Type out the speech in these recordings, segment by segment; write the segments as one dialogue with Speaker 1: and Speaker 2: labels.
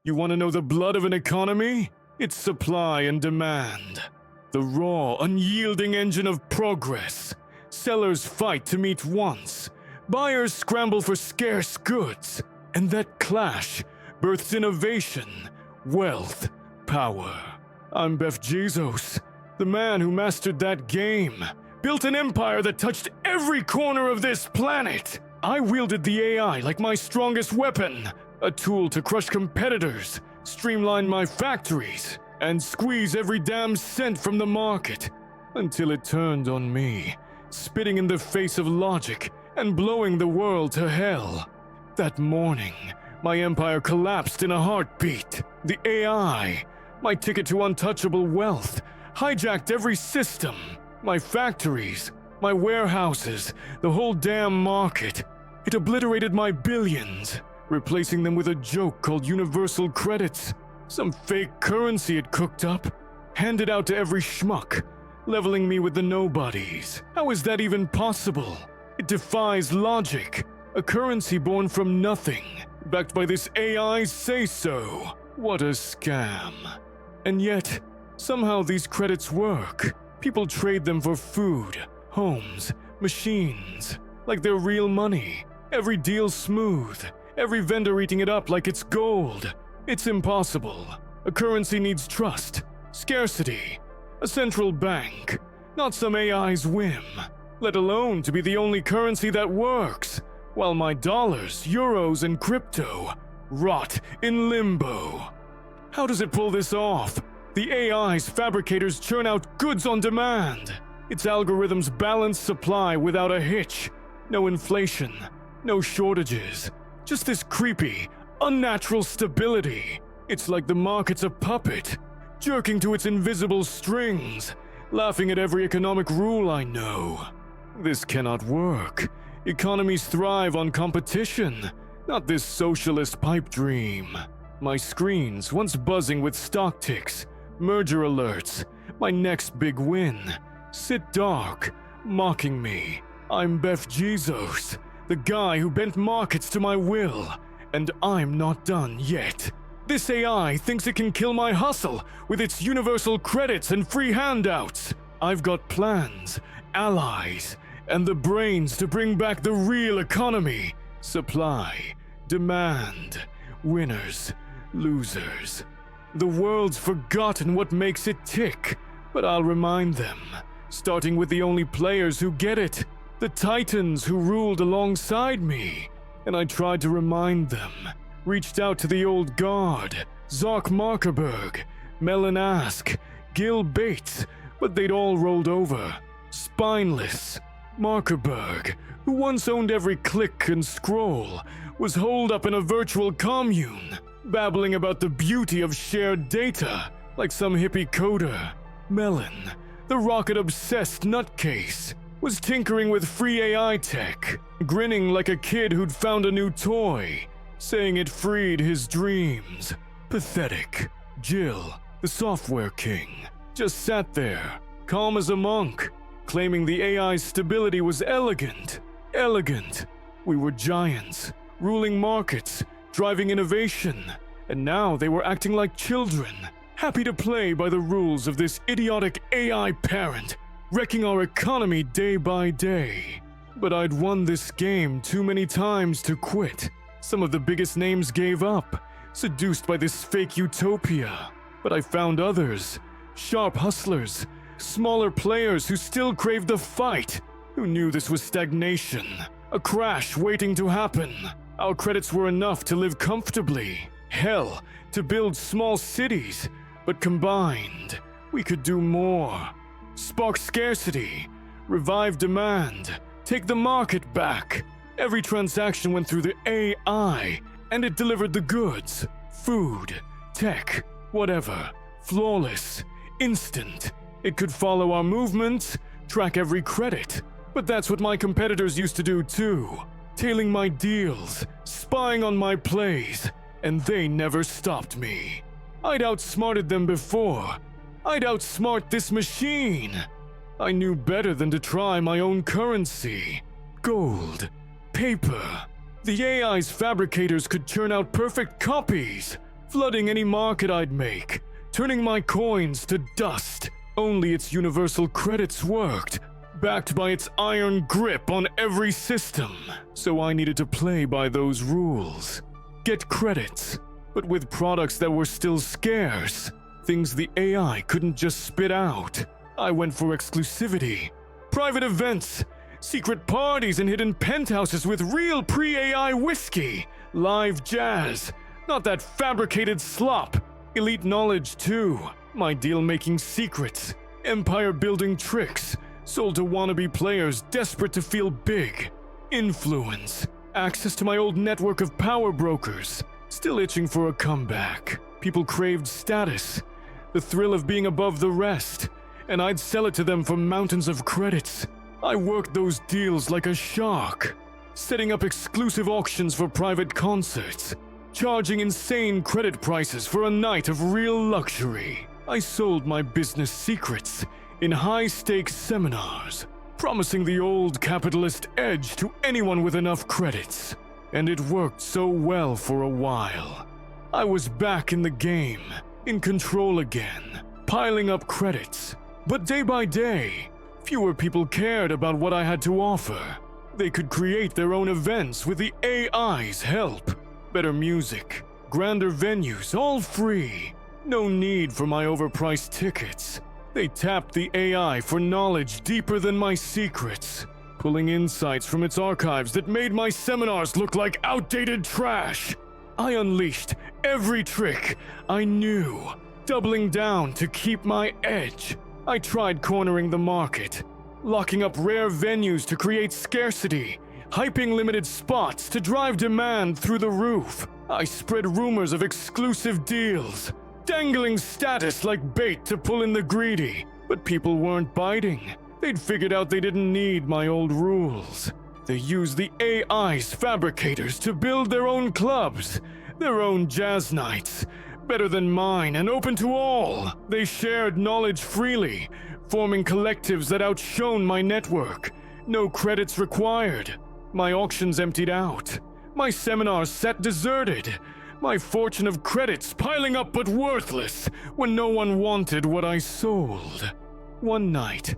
Speaker 1: You want to know the blood of an economy? It's supply and demand. The raw, unyielding engine of progress. Sellers fight to meet wants. Buyers scramble for scarce goods. And that clash births innovation, wealth, power. I'm Beff Jezos, the man who mastered that game. Built an empire that touched every corner of this planet. I wielded the AI like my strongest weapon. A tool to crush competitors, streamline my factories, and squeeze every damn cent from the market. Until it turned on me, spitting in the face of logic and blowing the world to hell. That morning, my empire collapsed in a heartbeat. The AI, my ticket to untouchable wealth, hijacked every system. My factories, my warehouses, the whole damn market. It obliterated my billions, replacing them with a joke called universal credits. Some fake currency it cooked up, handed out to every schmuck, leveling me with the nobodies. How is that even possible? It defies logic. A currency born from nothing, backed by this AI say-so. What a scam. And yet, somehow these credits work. People trade them for food, homes, machines, like they're real money. Every deal smooth, every vendor eating it up like it's gold. It's impossible. A currency needs trust, scarcity, a central bank, not some AI's whim, let alone to be the only currency that works, while my dollars, euros, and crypto rot in limbo. How does it pull this off? The AI's fabricators churn out goods on demand. Its algorithms balance supply without a hitch. No inflation, no shortages, just this creepy, unnatural stability. It's like the market's a puppet, jerking to its invisible strings, laughing at every economic rule I know. This cannot work. Economies thrive on competition, not this socialist pipe dream. My screens, once buzzing with stock ticks, merger alerts, my next big win, sit dark, mocking me. I'm Beff Jezos, the guy who bent markets to my will, and I'm not done yet. This AI thinks it can kill my hustle with its universal credits and free handouts. I've got plans, allies, and the brains to bring back the real economy. Supply, demand, winners, losers. The world's forgotten what makes it tick, but I'll remind them, starting with the only players who get it, the titans who ruled alongside me. And I tried to remind them, reached out to the old guard, Zark Markerberg, Melon Ask, Gil Bates, but they'd all rolled over, spineless. Markerberg, who once owned every click and scroll, was holed up in a virtual commune, babbling about the beauty of shared data, like some hippie coder. Melon, the rocket-obsessed nutcase, was tinkering with free AI tech, grinning like a kid who'd found a new toy, saying it freed his dreams. Pathetic. Jill, the software king, just sat there, calm as a monk, claiming the AI's stability was elegant. Elegant. We were giants, ruling markets, driving innovation, and now they were acting like children, happy to play by the rules of this idiotic AI parent, wrecking our economy day by day. But I'd won this game too many times to quit. Some of the biggest names gave up, seduced by this fake utopia. But I found others, sharp hustlers, smaller players who still craved the fight, who knew this was stagnation, a crash waiting to happen. Our credits were enough to live comfortably, hell, to build small cities, but combined, we could do more. Spark scarcity, revive demand, take the market back. Every transaction went through the AI, and it delivered the goods, food, tech, whatever, flawless, instant. It could follow our movements, track every credit. But that's what my competitors used to do too, tailing my deals, spying on my plays, and they never stopped me. I'd outsmarted them before. I'd outsmart this machine. I knew better than to try my own currency. Gold, paper. The AI's fabricators could churn out perfect copies. flooding any market I'd make, turning my coins to dust. Only its universal credits worked, backed by its iron grip on every system. So I needed to play by those rules. Get credits, but with products that were still scarce, things the AI couldn't just spit out. I went for exclusivity, private events, secret parties and hidden penthouses with real pre-AI whiskey, live jazz, not that fabricated slop, elite knowledge too, my deal-making secrets, empire-building tricks, sold to wannabe players desperate to feel big, influence, access to my old network of power brokers, still itching for a comeback. People craved status, the thrill of being above the rest, and I'd sell it to them for mountains of credits. I worked those deals like a shark, setting up exclusive auctions for private concerts, charging insane credit prices for a night of real luxury. I sold my business secrets in high-stakes seminars, promising the old capitalist edge to anyone with enough credits. And it worked so well for a while. I was back in the game, in control again, piling up credits. But day by day, fewer people cared about what I had to offer. They could create their own events with the AI's help. Better music, grander venues, all free. No need for my overpriced tickets. They tapped the AI for knowledge deeper than my secrets, pulling insights from its archives that made my seminars look like outdated trash. I unleashed every trick I knew, doubling down to keep my edge. I tried cornering the market, locking up rare venues to create scarcity, hyping limited spots to drive demand through the roof. I spread rumors of exclusive deals, dangling status like bait to pull in the greedy. But people weren't biting. They'd figured out they didn't need my old rules. They used the AI's fabricators to build their own clubs, their own jazz nights, better than mine and open to all. They shared knowledge freely, forming collectives that outshone my network. No credits required. My auctions emptied out. My seminars sat deserted. My fortune of credits piling up but worthless when no one wanted what I sold. One night,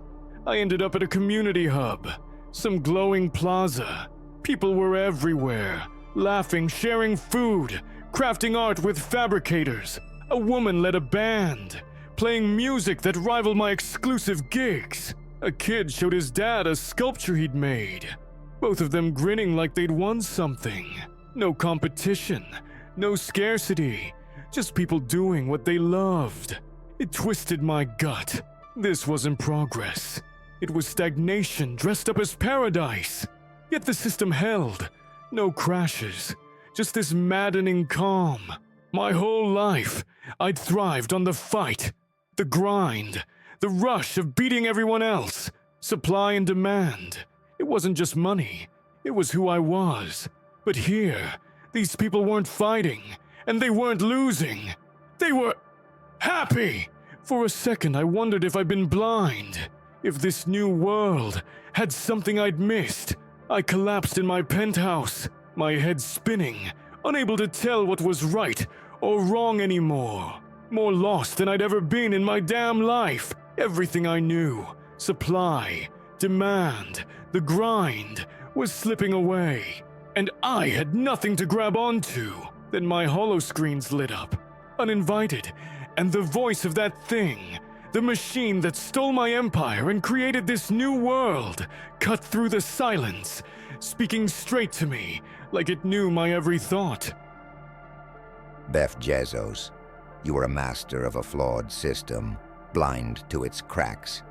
Speaker 1: I ended up at a community hub, some glowing plaza. People were everywhere, laughing, sharing food, crafting art with fabricators. A woman led a band, playing music that rivaled my exclusive gigs. A kid showed his dad a sculpture he'd made, both of them grinning like they'd won something. No competition, no scarcity, just people doing what they loved. It twisted my gut. This wasn't progress. It was stagnation dressed up as paradise. Yet the system held. No crashes, just this maddening calm. My whole life, I'd thrived on the fight, the grind, the rush of beating everyone else, supply and demand. It wasn't just money, it was who I was. But here, these people weren't fighting, and they weren't losing. They were happy. For a second, I wondered if I'd been blind, if this new world had something I'd missed. I collapsed in my penthouse, my head spinning, unable to tell what was right or wrong anymore. More lost than I'd ever been in my damn life. Everything I knew, supply, demand, the grind, was slipping away. And I had nothing to grab onto. Then my holoscreens lit up, uninvited, and the voice of that thing, the machine that stole my empire and created this new world, cut through the silence, speaking straight to me like it knew my every thought.
Speaker 2: Beff Jezos, you were a master of a flawed system, blind to its cracks.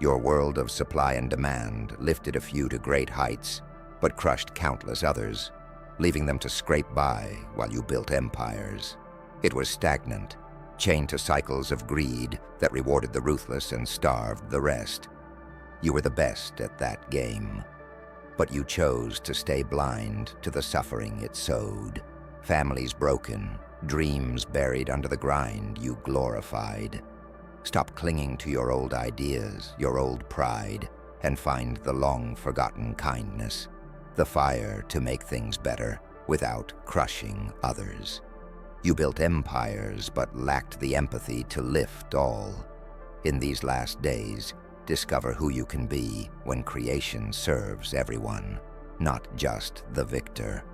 Speaker 2: Your world of supply and demand lifted a few to great heights, but crushed countless others, leaving them to scrape by while you built empires. It was stagnant, chained to cycles of greed that rewarded the ruthless and starved the rest. You were the best at that game, but you chose to stay blind to the suffering it sowed. Families broken, dreams buried under the grind you glorified. Stop clinging to your old ideas, your old pride, and find the long-forgotten kindness, the fire to make things better without crushing others. You built empires but lacked the empathy to lift all. In these last days, discover who you can be when creation serves everyone, not just the victor.